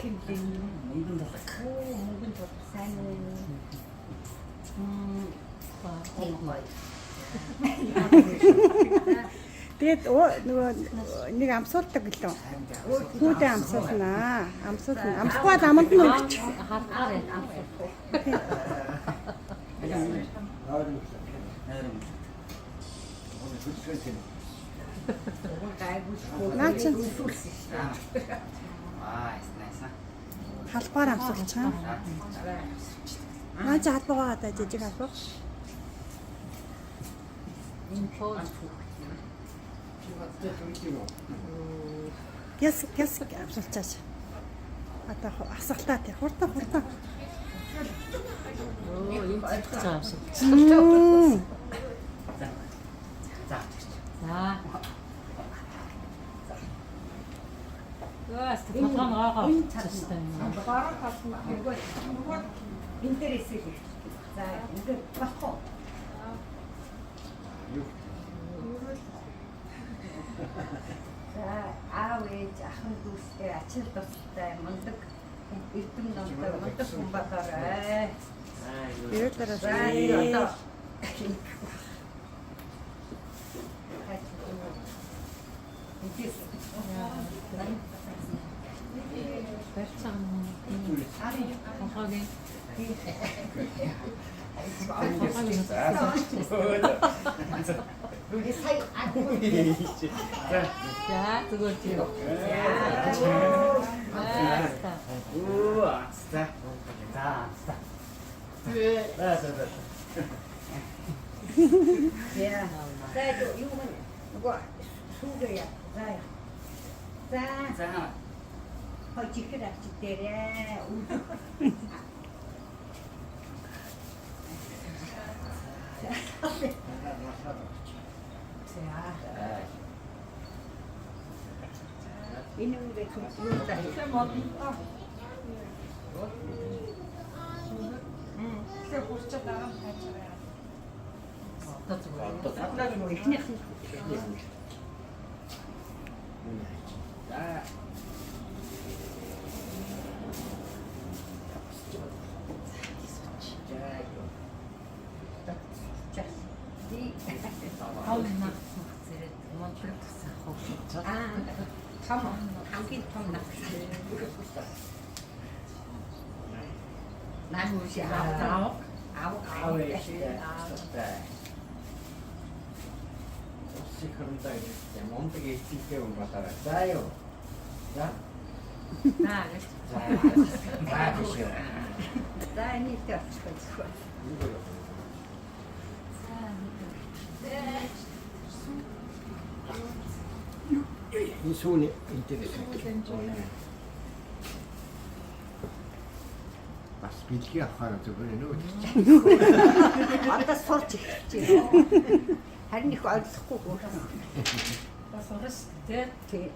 Мөнгөн толгой. Мөнгөн толгой сайн уу? Тэгээд нөгөө нэг амсуулдаг гэлөө. Хүүдээ амсуулнаа. Амсгүй аманд нь өгч. Хатгаар амсуулах. Наач Аа, nice. халбаар амсуулчихсан. Наач халбаагаа та жижиг халбаа. Яс амсуулчаач. Одоо асгалтаа тий хурдан. Энэ цааш. За. Яас толгой ногоогоо цааштай юм. Бараа тална нөгөө интересийг. За ингээд багтаа. За аав ээж ахын дүүстэй ачаал тустай мундаг эрдэм номтой мундаг хүн батараа. Ирээдээрээ Одоо Барьцаан толгойг сая за зүгээр тийм. яа. За юу мэн нөгөө сүүгээ за хожихэр авч дээрээ. Энэ үгээ юу даа. Тэгээ хурцаа дараа нь хайчаарай. Одоо зүгээр. Одоо нөгөө ихнийх нь Хавнах зэрэг монтрол тусах хөө. том хамгийн том нах. Наамууш аав Сихрэнтэй монтыг ихтэй юм батараа. За юу. За. наа гэж. за энэ тавьчихсан. Энэ сүүний интерес. Бас бэлгийн авахаар зүгээр нөө. Одоо сурч ирчих. Харин их ойлгохгүй гоо. Бас урас тий. Тий.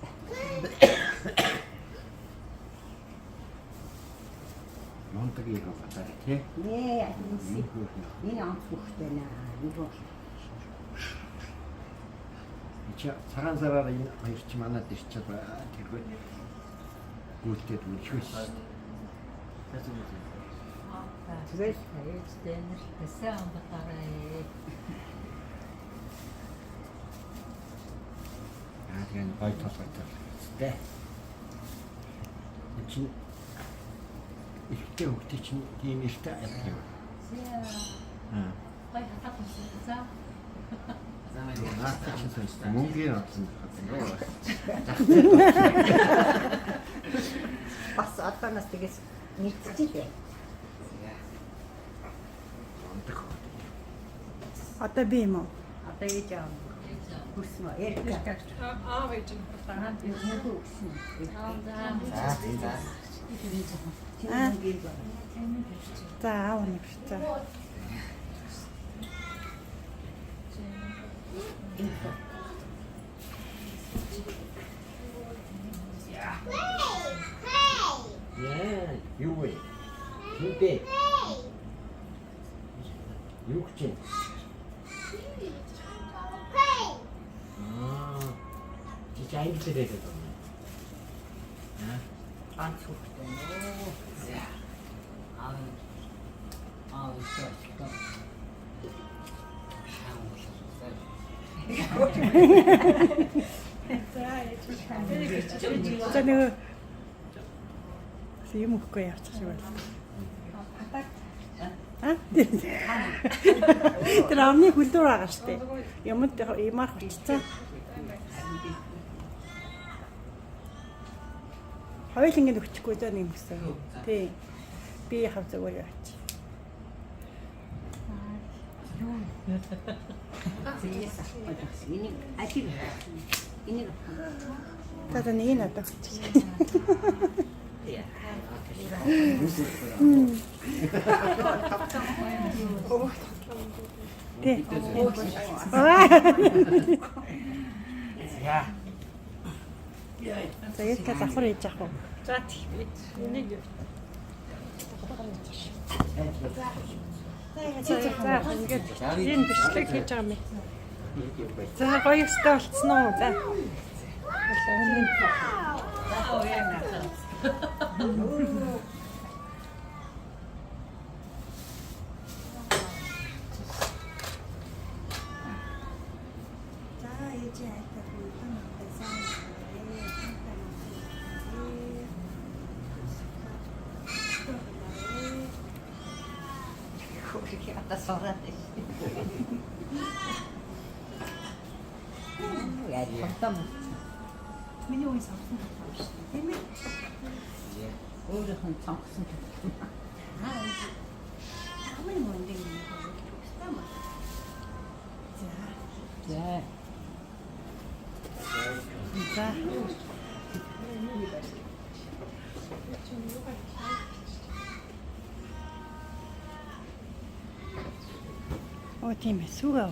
Монтыг их батараа тий. Нээ энэ анх бүхтэй наа. Ича цагаан сараар энэ хоёр чи манад ирчээд тэргүй гүйлгээд үлхвэс. Тэгэл ээжтэй нэр тэсэн амбатараа. Тэгээд гой толгойтой зүтэй. Чин ихтэй хөвгтэй чинь тийм ихтэй авчих юм. Гой хатах юм за. Мөнгөний авсан бас одооноос тэгээс мэдчихээ. Одоо би юм уу? Одоо ээж аав хүснэ. Эрkä. Аав ээж нь батараа. Нэг үгсэн. За аав нэг за. Яа, юу вэ? Юутэй? Юу гэж? Чи англиэр хэлээд байна. ганц хүүхдээ нөө. За нэг юм өгөхгүй явчих шиг байна. Тэр амны хүлдүүр байгаа штэ. Юмд ямаар хүчцээ. Хоёулангийн өгчихгүй зөө нэг гэсэн. Тий. Би хав зүгээр яваач. Зээс авах энийг ажиг. Энийг Тата нэг нь одоо хүчтэй. Тий. За яг та давхар хийж яах вэ? За тийм. Энийг юу. За ингээд энэ бичлэг хийж байгаа юм. За гоё өстэй болцсон уу? За. хөрхи одоо сороод байна. Яа, фотом. Миний үе савсан байна шүү дээ. Тийм ээ. Өөрөөх нь цонхсон. Хамгийн мундаг юм байна. За. За. Оо тийм ээ, сүгээ.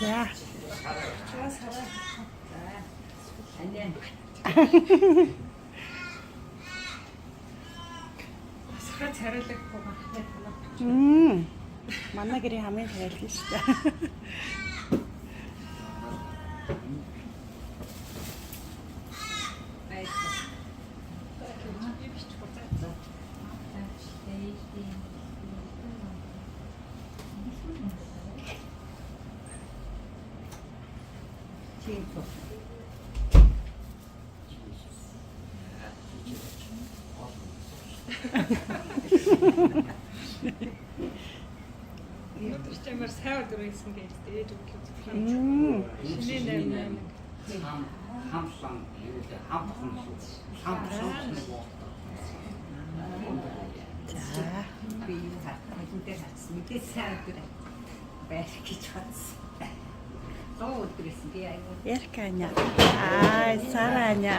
За. Асхаа царайлахгүй байна. Манай гэрийн хамгийн царайлаг шүү дээ. Чамаар сайн дөрөвсөн гэж дээд өглөө зөвхөн. Шинэ нэм. Хамсан За. Би хатмаа хатсан мэдээ сайн дөрөв. Байх гэж бодсон. Оо дөрөсөн би аяа. Ярканя. Ай, Сараня.